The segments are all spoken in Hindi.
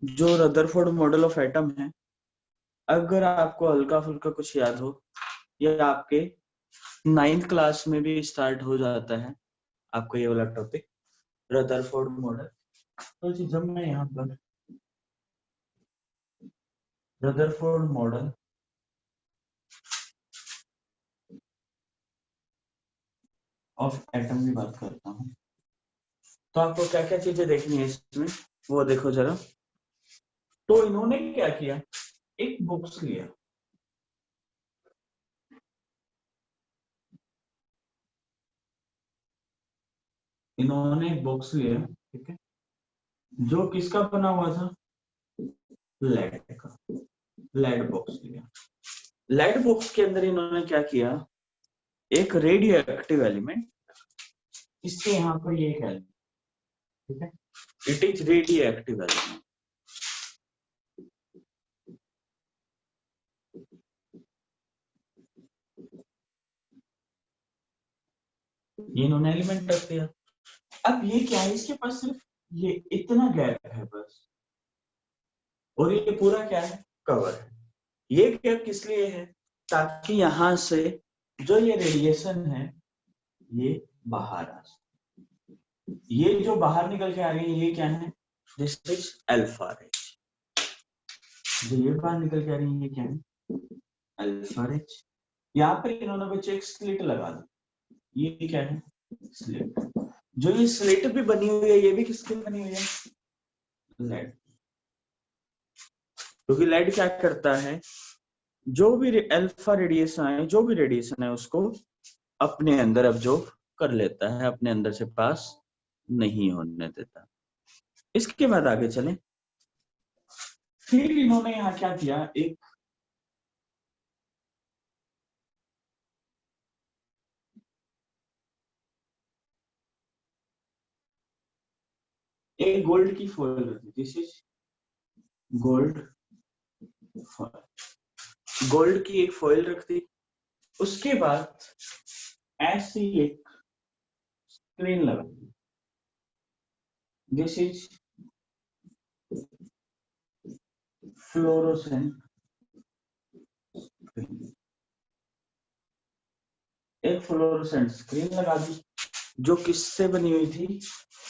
जो रदरफोर्ड मॉडल ऑफ एटम है, अगर आपको हल्का फुल्का कुछ याद हो, ये आपके 9th क्लास में भी स्टार्ट हो जाता है आपको ये वाला टॉपिक, रदरफोर्ड मॉडल। तो जब मैं यहाँ पर रदरफोर्ड मॉडल ऑफ एटम की बात करता हूँ, तो आपको क्या क्या चीजें देखनी है इसमें, वो देखो जरा। तो इन्होंने क्या किया, एक बुक्स लिया, इन्होंने एक बॉक्स लिया, ठीक है, जो किसका बना हुआ था, लेड का, लेड बॉक्स लिया। लेड बॉक्स के अंदर इन्होंने क्या किया, एक रेडियो एक्टिव एलिमेंट, इसके यहाँ पर ये एक एलिमेंट, ठीक है, it is radio active element. ये इन्होंने एलिमेंट रख दिया। अब ये क्या है, इसके पास सिर्फ ये इतना गैप है बस, और ये पूरा क्या है, कवर है। ये गैप किस लिए है, ताकि यहां से जो ये रेडिएशन है ये बाहर आ जाए। ये जो बाहर निकल के आ रही है ये क्या है, दिस इज अल्फा रेज। जो ये बाहर निकल के आ रही है ये क्या है, अल्फा रेज। यहाँ पर इन्होंने बच्चे एक स्लिट लगा दी, ये क्या है, स्लिट। जो ये स्लिट भी बनी हुई है, ये भी किसकी बनी हुई है, लेड। क्योंकि लेड क्या करता है, जो भी अल्फा रेडिएशन है, जो भी रेडिएशन है उसको अपने अंदर अब्जॉर्ब कर लेता है, अपने अंदर से पास नहीं होने देता। इसके बाद आगे चलें। फिर इन्होंने यहाँ क्या किया, एक गोल्ड की फॉइल रखी, this is gold foil. Gold की एक फॉइल रख दी। उसके बाद ऐसी एक स्क्रीन लगा दी, दिस इज फ्लोरोसेंट। एक फ्लोरोसेंट स्क्रीन लगा दी, जो किससे बनी हुई थी,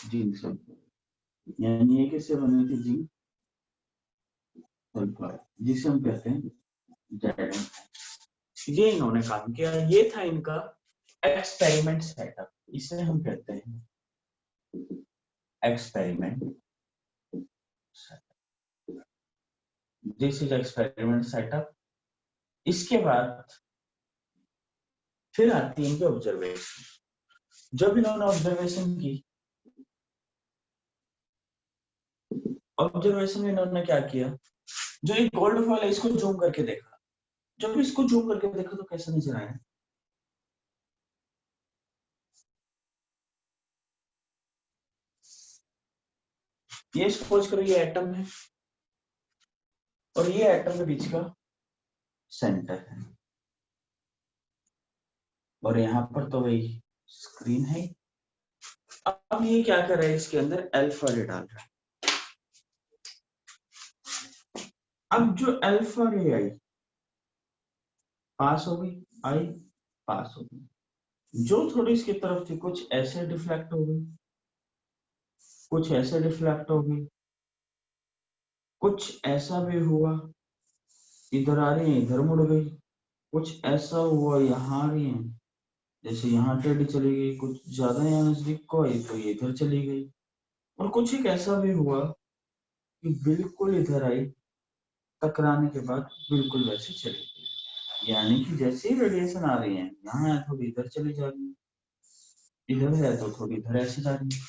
जिंक से। यानी ये किससे बनी हुई थी, जिंक सल्फाइड, जिसे हम कहते हैं जेड। ये इन्होंने काम किया, ये था इनका एक्सपेरिमेंट सेटअप। इसे हम कहते हैं experiment setup. This is experiment setup. इसके बाद फिर आती है इनकी ऑब्जर्वेशन। जब इन्होंने ऑब्जर्वेशन की, ऑब्जर्वेशन में इन्होंने क्या किया, जो एक गोल्ड फॉइल है इसको जूम करके देखा। जब इसको जूम करके देखा तो कैसा नजर आया, ये सपोज करो ये एटम है और ये एटम के बीच का सेंटर है, और यहाँ पर तो वही स्क्रीन है। अब ये क्या कर रहा है, इसके अंदर अल्फा रे डाल रहा है। अब जो अल्फा रे आई, पास हो गई, आई पास हो गई। जो थोड़ी इसकी तरफ थी कुछ ऐसे डिफ्लेक्ट हो गई, कुछ ऐसे डिफ्लेक्ट हो गई, कुछ ऐसा भी हुआ, इधर आ रही है इधर मुड़ गई, कुछ ऐसा हुआ यहाँ आ रही है, जैसे यहाँ टेढ़ी चली गई, कुछ ज्यादा यहाँ नजदीक को आई तो ये इधर चली गई, और कुछ एक ऐसा भी हुआ कि बिल्कुल इधर आई, टकराने के बाद बिल्कुल वैसे चली गई। यानी कि जैसे ही रेडिएशन आ रही है, यहाँ है थोड़ी इधर चली जा रही है, इधर है तो थोड़ी इधर ऐसे जा रही है,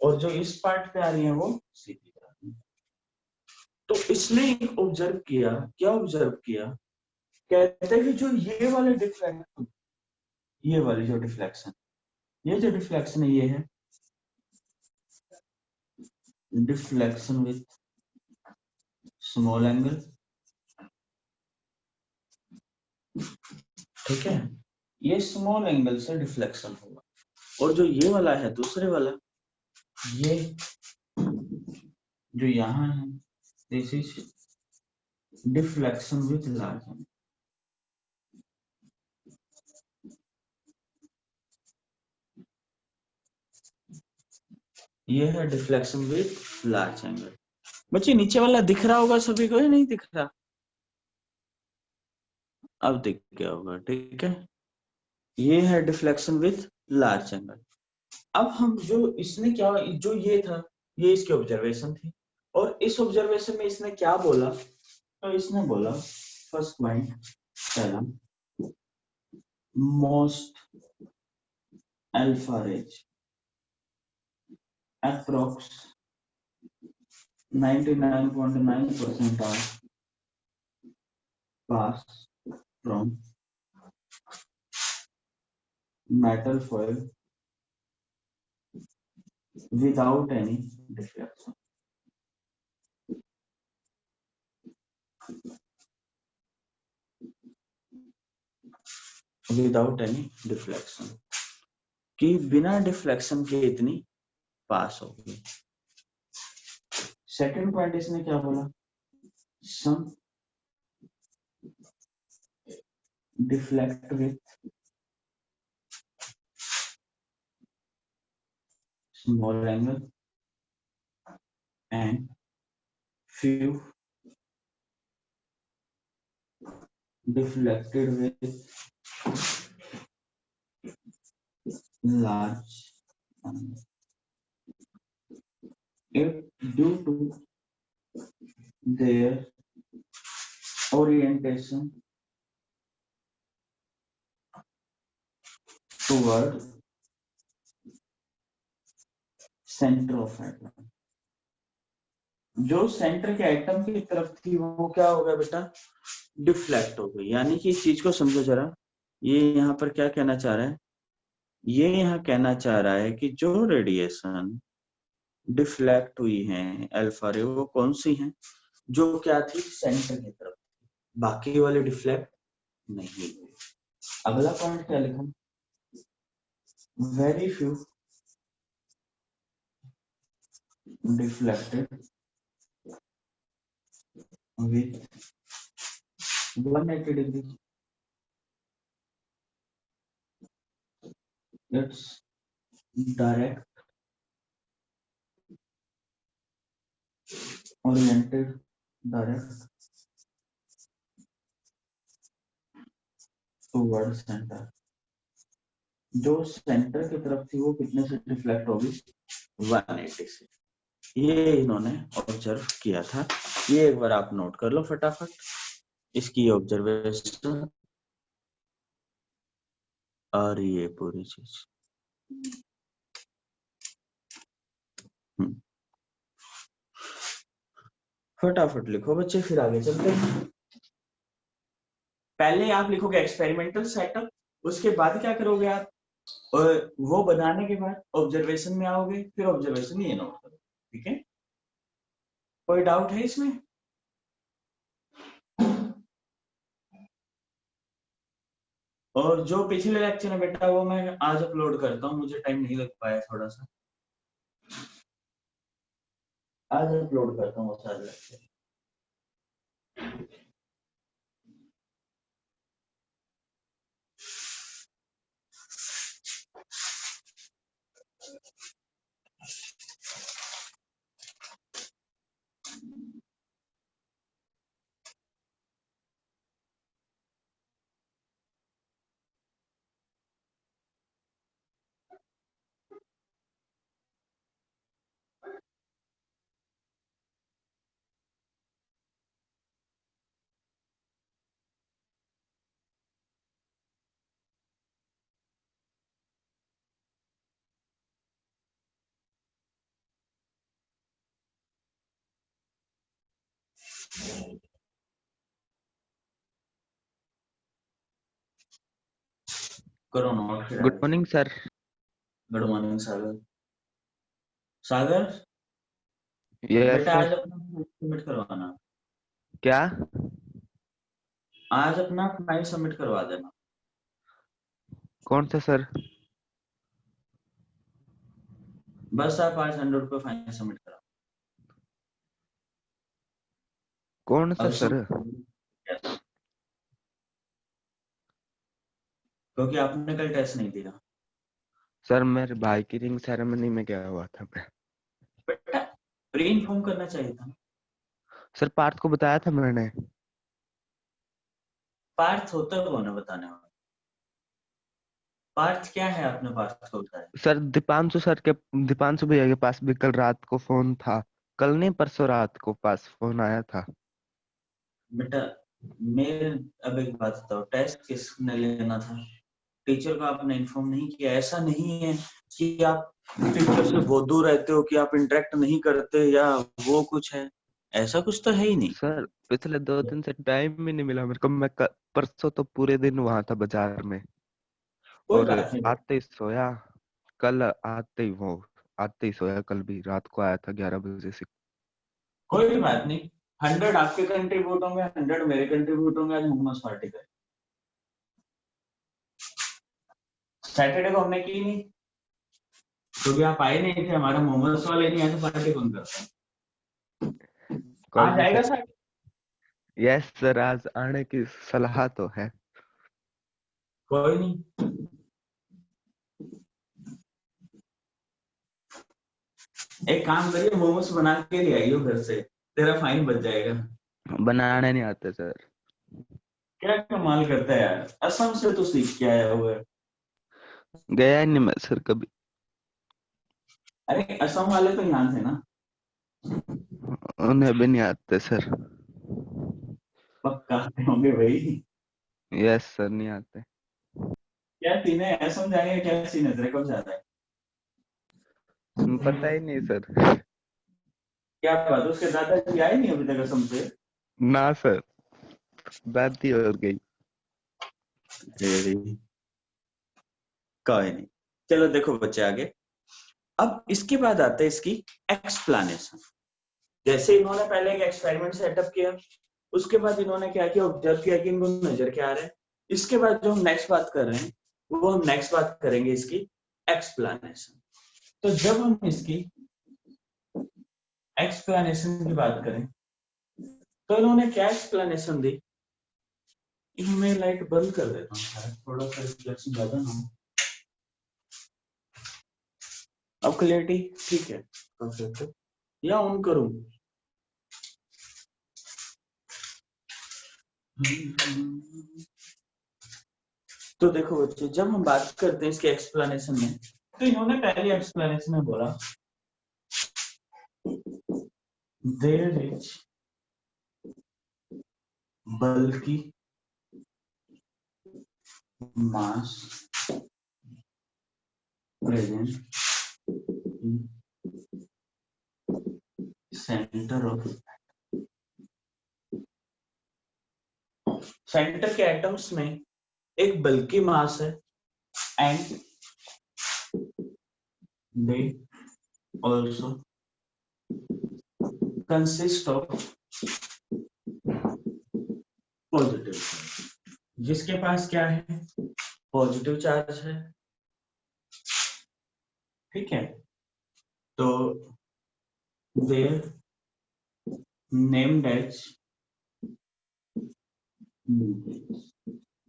और जो इस पार्ट पे आ रही है वो सीधी जा रही है। तो इसने एक ऑब्जर्व किया, क्या ऑब्जर्व किया, कहते हैं कि जो ये वाले डिफ्लेक्शन, ये वाली जो डिफ्लेक्शन, ये जो डिफ्लेक्शन है ये है डिफ्लेक्शन विथ स्मॉल एंगल, ठीक है, ये स्मॉल एंगल से डिफ्लेक्शन होगा। और जो ये वाला है दूसरे वाला, ये जो यहाँ है this is deflection with large angle. ये है डिफ्लेक्शन विथ लार्ज एंगल। बच्चे नीचे वाला दिख रहा होगा सभी को या नहीं दिख रहा? अब दिख गया होगा, ठीक है। ये है डिफ्लेक्शन विथ लार्ज एंगल। अब हम जो इसने क्या, जो ये था, ये इसकी ऑब्जर्वेशन थी, और इस ऑब्जर्वेशन में इसने क्या बोला, तो इसने बोला फर्स्ट पॉइंट पहला, most alpha rays approx 99.9% are pass from metal foil without any deflection. Without any deflection, कि बिना डिफ्लेक्शन के इतनी पास होगी। सेकंड पॉइंट इसने क्या बोला, some deflect with small angle and few deflected with large angle. If due to their orientation toward center of atom, जो सेंटर के एटम की तरफ थी वो क्या हो गया बेटा, डिफ्लेक्ट हो गई। यानी कि इस चीज को समझो जरा, ये यहाँ पर क्या कहना चाह रहा है, ये यहाँ कहना चाह रहा है कि जो रेडिएशन डिफ्लेक्ट हुई है अल्फा रे, वो कौन सी है, जो क्या थी, सेंटर की तरफ, बाकी वाले डिफ्लेक्ट नहीं हुए। अगला पॉइंट क्या लिखा, very few deflected with 180 degree, it's direct oriented direct toward center। जो सेंटर की तरफ थी वो कितने से डिफ्लेक्ट होगी, 180 से। ये इन्होंने ऑब्जर्व किया था, ये एक बार आप नोट कर लो फटाफट, इसकी ऑब्जर्वेशन और ये पूरी चीज। फटाफट लिखो बच्चे, फिर आगे चलते हैं। पहले आप लिखोगे एक्सपेरिमेंटल सेटअप, उसके बाद क्या करोगे आप, और वो बनाने के बाद ऑब्जर्वेशन में आओगे, फिर ऑब्जर्वेशन ये नोट करो, ठीक है। कोई डाउट है इसमें? और जो पिछले लेक्चर है बेटा वो मैं आज अपलोड करता हूँ, मुझे टाइम नहीं लग पाया थोड़ा सा, आज अपलोड करता हूँ सारे लेक्चर। करो note. Good morning sir. Good morning Sagar. Sagar yes बेटा आज सर। अपना सबमिट करवाना, क्या? आज अपना फाइल सबमिट करवा देना। कौन सा सर? बस आप आज 100 रुपये फाइल सबमिट करा। कौन सा अब सर? क्योंकि आपने कल टेस्ट नहीं दिया। सर मेरे भाई की रिंग सेरेमनी में गया हुआ था मैं। बेटा प्री इन्फॉर्म करना चाहिए था। सर पार्थ को बताया था मैंने। पार्थ होता कौन है बताने वाला? पार्थ क्या है आपने पार्थ को बताया? सर दीपांशु भैया के पास भी कल रात को फोन था। कल नहीं, परसों रात को पास फोन आया था। बेटा मेरे, अब एक बात बताओ, टेस्ट किसने लेना था? टीचर को आपने इन्फॉर्म नहीं किया? ऐसा नहीं है कि आप टीचर से बहुत दूर रहते हो, कि आप इंटरेक्ट नहीं करते या वो कुछ है, ऐसा कुछ तो है ही नहीं। सर पिछले 2 दिन से टाइम भी नहीं मिला मेरे को। परसों तो पूरे दिन वहां था बाजार में। कोई और बात नहीं। आते ही सोया। कल आते ही सोया। कल भी रात को आया था 11 बजे से। कोई बात नहीं। 100 आपके कंट्रीब्यूट होंगे, 100 मेरे कंट्रीब्यूट होंगे। आज मोमोज पार्टी करें। सैटरडे को हमने की नहीं क्योंकि आप आए नहीं थे। हमारा मोमोज वाले नहीं आए तो पार्टी कौन करता? कोई आज नहीं आएगा सर। सर? यस सर, आज आने की सलाह तो है। कोई नहीं। एक काम करिए, मोमोज बना के ले आइयो घर से, तेरा फाइन बच जाएगा। बनाने नहीं आते सर। क्या कमाल करता है यार, असम से तो सीख के आया हुआ है। गया ही नहीं मैं सर कभी। अरे असम वाले तो यहाँ थे ना। उन्हें भी नहीं आते सर। पक्का आते होंगे भाई। यस सर, नहीं आते। क्या सीन है असम जाने का? क्या सीन है तेरे? कब जाना है? पता ही नहीं सर। क्या बात, उसके दादाजी आए नहीं अभी तक असम से? ना सर, दादी हो गई। तेरी, कोई नहीं। चलो देखो बच्चे आगे। अब इसके बाद आता है इसकी एक्सप्लेनेशन। जैसे इन्होंने पहले एक एक्सपेरिमेंट सेटअप किया, उसके बाद इन्होंने क्या किया, ऑब्जर्व किया कि इनको नजर क्या आ रहा है। इसके बाद जो हम नेक्स्ट बात कर रहे हैं, वो हम नेक्स्ट बात करेंगे इसकी एक्सप्लेनेशन। तो जब हम इसकी एक्सप्लेनेशन की बात करें, तो इन्होंने क्या एक्सप्लेनेशन दी? मैं लाइट बंद कर देता हूँ, शायद थोड़ा सा रिफ्लेक्शन ज्यादा ना हो। अब क्लियरिटी ठीक है कर सकते हो, या ऑन करूं? तो देखो बच्चे, जब हम बात करते हैं इसके एक्सप्लेनेशन में, तो इन्होंने पहले एक्सप्लेनेशन में बोला देयर इज बल्कि मास present in centre of, centre के एटम्स में एक बल्कि मास है, and they also consist of positive, जिसके पास क्या है, पॉजिटिव चार्ज है। ठीक है, तो देयर नेम्ड एज,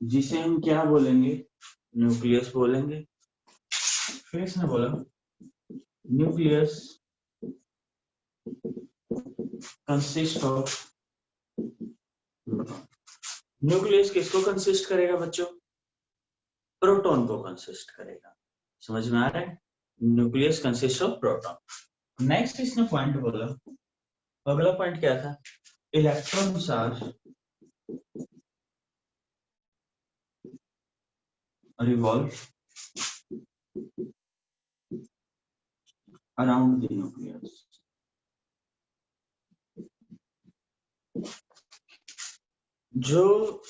जिसे हम क्या बोलेंगे, न्यूक्लियस बोलेंगे। फिर इसने बोला nucleus consist of proton. Nucleus किसको कंसिस्ट करेगा बच्चों? प्रोटॉन को कंसिस्ट करेगा। समझ में आ रहा है? Nucleus consist of proton. Next इसने पॉइंट बोला, अगला पॉइंट क्या था? Electrons are revolve around the nucleus. जो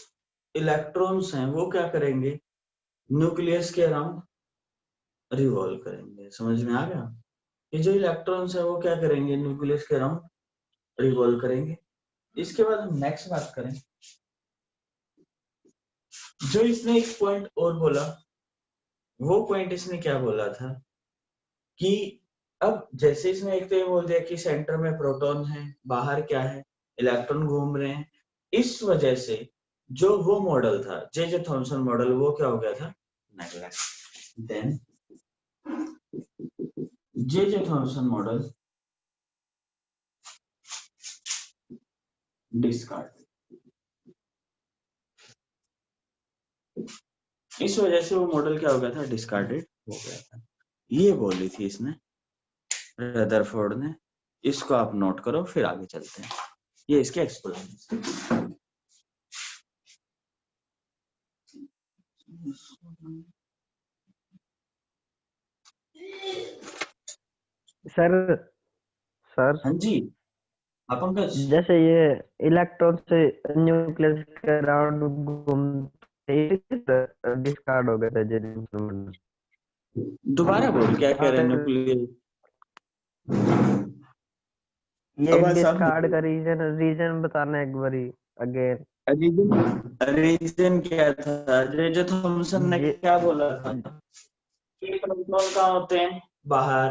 इलेक्ट्रॉन्स हैं वो क्या करेंगे, न्यूक्लियस के अराउंड रिवॉल्व करेंगे। समझ में आ गया? ये जो इलेक्ट्रॉन्स है वो क्या करेंगे, न्यूक्लियस के अराउंड रिवॉल्व करेंगे। इसके बाद हम नेक्स्ट बात करें, जो इसने एक पॉइंट और बोला, वो पॉइंट इसने क्या बोला था कि अब जैसे इसने एक तो ये बोल दिया कि सेंटर में प्रोटॉन है, बाहर क्या है, इलेक्ट्रॉन घूम रहे हैं। इस वजह से जो वो मॉडल था जे थॉमसन मॉडल, वो क्या हो गया था, neglect. Then J Thomson model discard. इस वजह से वो मॉडल क्या हो गया था, डिस्कार्डेड हो गया था। ये बोली थी इसने, रदरफोर्ड ने। इसको आप नोट करो, फिर आगे चलते हैं। ये इसके एक्सप्लेनेशन। सर सर हाँ जी, हाँ पंकज। जैसे ये इलेक्ट्रॉन से न्यूक्लियस के अराउंड घूमते डिस्कार्ड हो गए थे जेनिफर। दोबारा बोल, क्या कह रहे हैं, न्यूक्लियर। ये आवाज साफ नहीं डिस्कार्ड आई। का रीजन रीजन बताना एक बारी अगेन। रीजन क्या था, जे थॉमसन ने जे क्या बोला था कि प्रोटॉन कहाँ होते हैं, बाहर,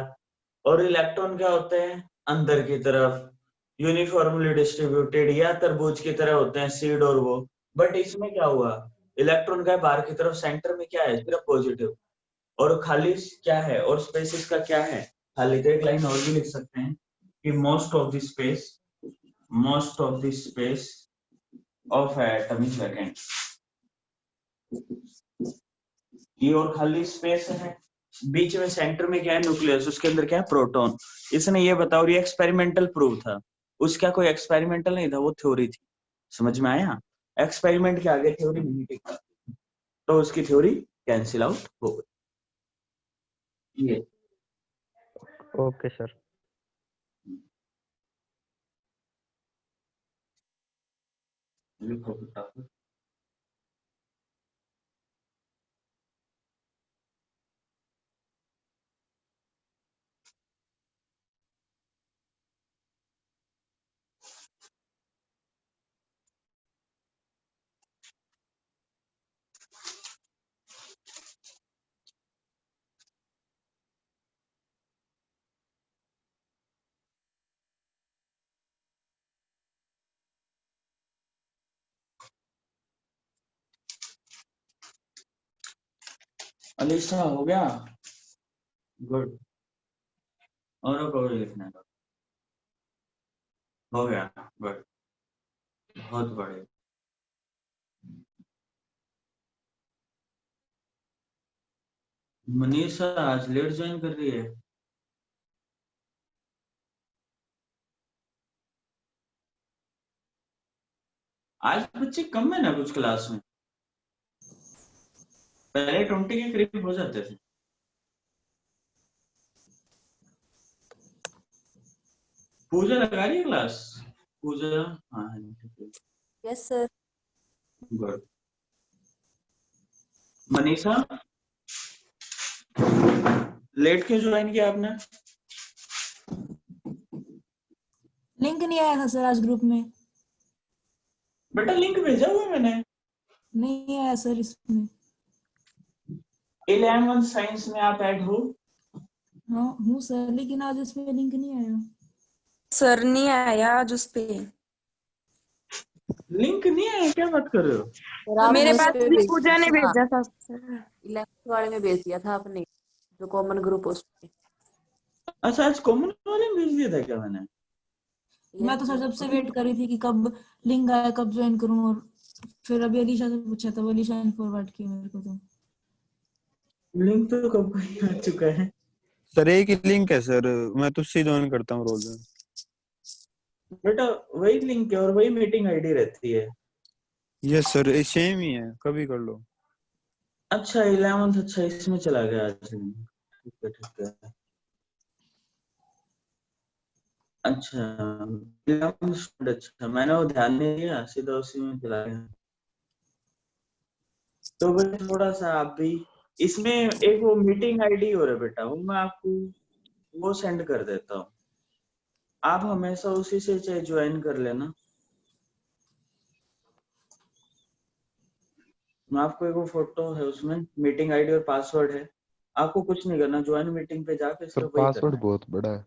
और इलेक्ट्रॉन क्या होते हैं, अंदर की तरफ, यूनिफॉर्मली डिस्ट्रीब्यूटेड, या तरबूज की तरह होते हैं सीड और वो। बट इसमें क्या हुआ, इलेक्ट्रॉन का बाहर की तरफ, सेंटर में क्या है, सिर्फ पॉजिटिव। और खाली क्या है, और स्पेसिस का क्या है खाली। तो एक लाइन और भी लिख सकते हैं कि most of the space of atom is vacant. ये और खाली स्पेस है, बीच में सेंटर में क्या है, न्यूक्लियस, उसके अंदर क्या है, प्रोटॉन। इसने ये बताओ, ये एक्सपेरिमेंटल प्रूव था, उसका कोई एक्सपेरिमेंटल नहीं था, वो थ्योरी थी। समझ में आया, एक्सपेरिमेंट के आगे थ्योरी नहीं टिकता, तो उसकी थ्योरी कैंसिल आउट हो गई। ये ओके सर। लिखो फटाफट। अलीशा हो गया, गुड। और को भी लिखना है, हो गया, गुड, बहुत बड़े। मनीषा आज लेट ज्वाइन कर रही है। आज बच्चे कम है ना कुछ क्लास में, पहले 20 के करीब हो जाते थे। पूजा लगा रही है क्लास, पूजा, हाँ yes sir. Good. Manisha late क्यों ज्वाइन किया आपने? लिंक नहीं आया था सर आज ग्रुप में। बेटा लिंक भेजा हुआ मैंने, नहीं आया सर इसमें। 11 साइंस में आप ऐड हो। हाँ हूँ सर, लेकिन आज इसमें लिंक नहीं आया। सर नहीं आया आज उस पे। लिंक नहीं आया, क्या बात कर रहे हो? मेरे पास भी पूजा ने भेजा था सर। इलेक्ट्रिक वाले में भेज दिया था आपने, जो कॉमन ग्रुप उस पे। अच्छा, आज कॉमन वाले में भेज दिया था क्या मैंने? मैं तो सर जब से वेट कर रही थी कि कब लिंक आया, कब ज्वाइन करूं, और फिर अभी अलीशा से पूछा था, अलीशा ने फॉरवर्ड किया मेरे को। तो लिंक तो कब का ही आ चुका है सर। एक ही लिंक है सर, मैं तो उससे ज्वाइन करता हूँ रोज। बेटा, वही लिंक है और वही मीटिंग आईडी रहती है। यस सर, सेम ही है, कभी कर लो। अच्छा 11th, अच्छा इसमें चला गया आज link। ठीक है ठीक है। अच्छा 11th, अच्छा मैंने वो ध्यान नहीं दिया, सीधा उसी में चला गया। तो भाई थोड़ा सा आप भी इसमें एक वो मीटिंग आईडी हो रहा है बेटा, वो मैं आपको वो सेंड कर देता हूँ, आप हमेशा उसी से चाहे ज्वाइन कर लेना। मैं आपको एक वो फोटो है, उसमें मीटिंग आईडी और पासवर्ड है, आपको कुछ नहीं करना, ज्वाइन मीटिंग पे जाके सर सिर्फ वही करना पासवर्ड है। बहुत बड़ा है।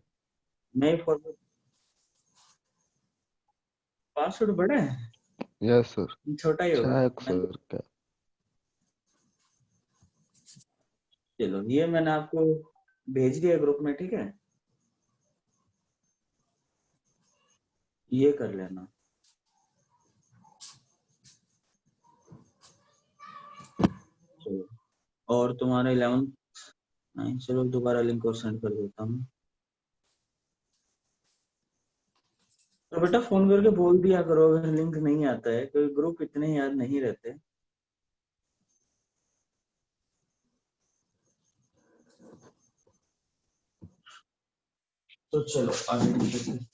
नहीं फॉरवर्ड, पासवर्ड बड़ा है, यस सर। छोटा ही होगा। चेक सर क्या? चलो ये मैंने आपको भेज दिया ग्रुप में, ठीक है, ये कर लेना। चलो, और तुम्हारा 11 नहीं, चलो दोबारा लिंक और सेंड कर देता हूँ। तो बेटा फोन करके बोल दिया करो अगर लिंक नहीं आता है, क्योंकि ग्रुप इतने याद नहीं रहते। तो चलो आगे बढ़ते हैं।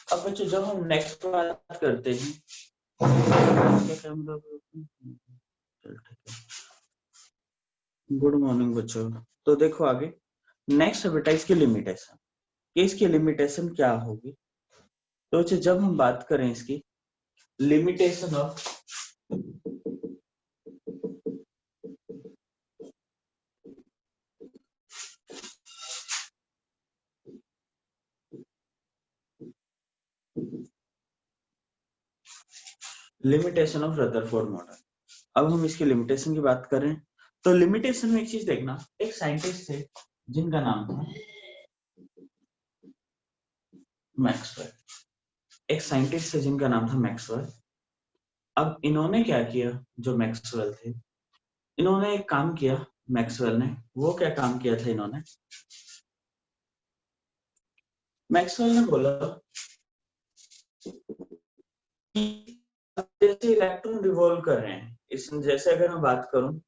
अब बच्चों जब हम नेक्स्ट बात करते हैं, गुड मॉर्निंग बच्चों। तो देखो आगे नेक्स्ट है बेटा इसकी लिमिटेशन, कि इसकी लिमिटेशन क्या होगी। तो बच्चों जब हम बात करें इसकी limitation of limitation of Rutherford model, अब हम इसकी लिमिटेशन की बात करें तो लिमिटेशन में एक चीज देखना, एक साइंटिस्ट थे जिनका नाम था मैक्सवेल, एक साइंटिस्ट थे जिनका नाम था मैक्सवेल। अब इन्होंने क्या किया, जो मैक्सवेल थे, इन्होंने एक काम किया मैक्सवेल ने। वो क्या काम किया था इन्होंने, मैक्सवेल ने बोला कि जैसे इलेक्ट्रॉन रिवॉल्व कर रहे हैं, इस जैसे अगर मैं बात करूं,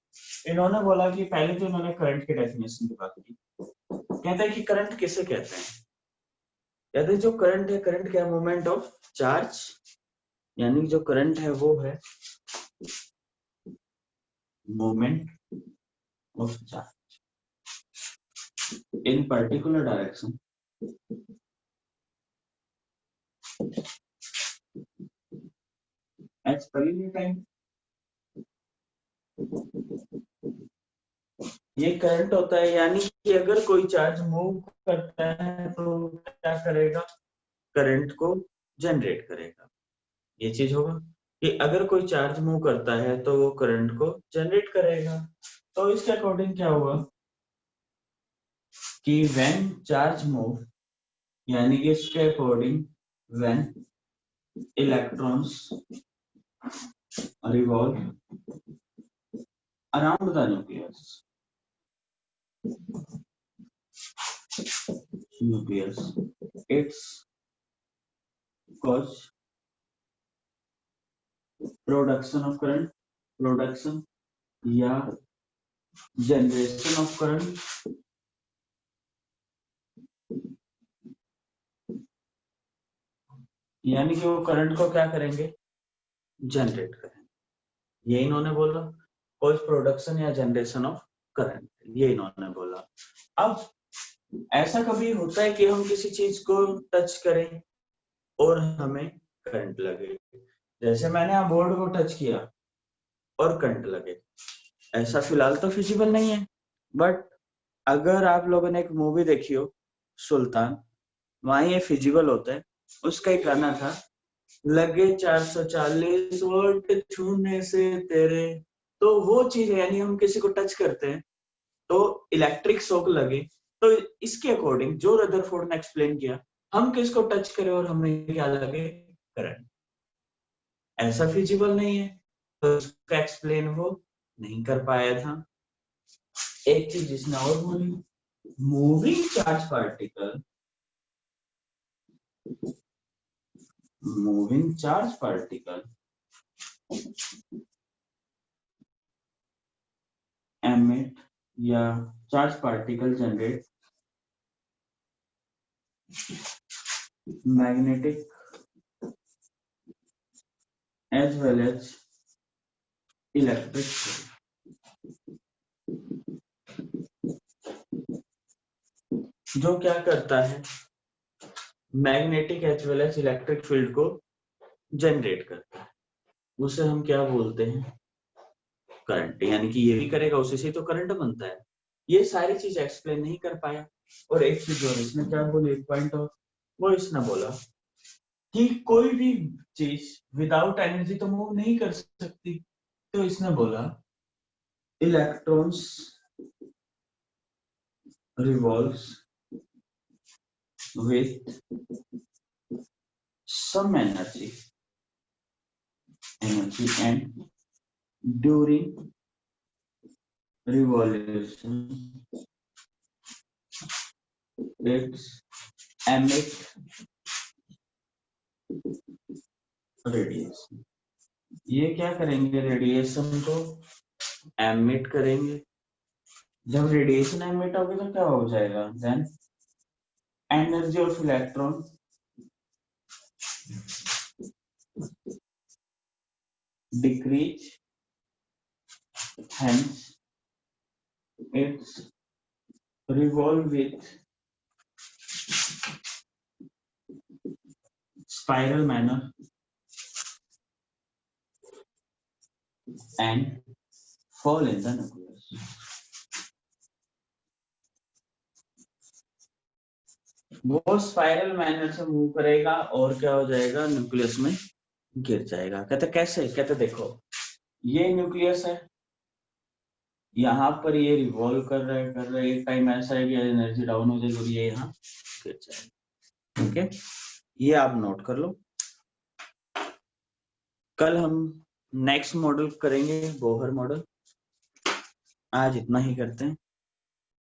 इन्होंने बोला कि पहले तो इन्होंने करंट की डेफिनेशन की बात की। कहते हैं कि करंट किसे कहते हैं, कहते हैं जो करंट है, करंट क्या, मूवमेंट ऑफ चार्ज, यानी जो करंट है वो है movement of charge in particular direction at per unit time. ये करंट होता है, यानी कि अगर कोई चार्ज मूव करता है तो क्या करेगा, करंट को जनरेट करेगा। ये चीज होगा कि अगर कोई चार्ज मूव करता है तो वो करंट को जनरेट करेगा। तो इसके अकॉर्डिंग क्या हुआ कि व्हेन चार्ज मूव, यानी कि इसके according when electrons revolve around the nucleus, it's cause production of current, production या generation of current, यानी कि वो करंट को क्या करेंगे, जनरेट करेंगे। ये इन्होंने बोला कॉज प्रोडक्शन या जनरेशन ऑफ करंट, ये इन्होंने बोला। अब ऐसा कभी होता है कि हम किसी चीज को टच करें और हमें करंट लगे, जैसे मैंने यहाँ बोर्ड को टच किया और करंट लगे, ऐसा फिलहाल तो फिजिबल नहीं है। बट अगर आप लोगों ने एक मूवी देखी हो सुल्तान, वहां ये फिजिबल होता है। उसका एक गाना था, लगे 440 वोल्ट छूने से तेरे, तो वो चीज है, यानी हम किसी को टच करते हैं तो इलेक्ट्रिक शॉक लगे। तो इसके अकॉर्डिंग जो रदरफोर्ड ने एक्सप्लेन किया, हम किसको टच करें और हमें क्या लगे, करंट, ऐसा फिजिबल नहीं है, तो उसका एक्सप्लेन वो नहीं कर पाया था। एक चीज जिसने और बोली, moving charge particle, moving charge particle emit या charge particle generate magnetic as well as electric field। जो क्या करता है, magnetic as well as electric field को जनरेट करता है, उसे हम क्या बोलते हैं, करंट। यानी कि ये भी करेगा, उसी से तो करंट बनता है। ये सारी चीज एक्सप्लेन नहीं कर पाया। और एक चीज और इसने क्या बोली, एक पॉइंट और, वो इसने बोला कि कोई भी चीज विदाउट एनर्जी तो मूव नहीं कर सकती। तो इसने बोला electrons revolves with some energy and during revolution it emit radiation। ये क्या करेंगे, रेडिएशन को एमिट करेंगे। जब रेडिएशन एमिट होगी तो क्या हो जाएगा, then energy of electron decrease, hence it's revolve with spiral manner and fall in the nucleus। वो स्पाइरल मैनर से मूव करेगा और क्या हो जाएगा, न्यूक्लियस में गिर जाएगा। कहते कैसे, कहते देखो ये न्यूक्लियस है, यहाँ पर ये रिवॉल्व कर रहा है, एक टाइम ऐसा है कि एनर्जी डाउन हो जाएगी और ये यहाँ गिर जाएगा। ओके, ये आप नोट कर लो। कल हम नेक्स्ट मॉडल करेंगे, बोहर मॉडल। आज इतना ही करते हैं।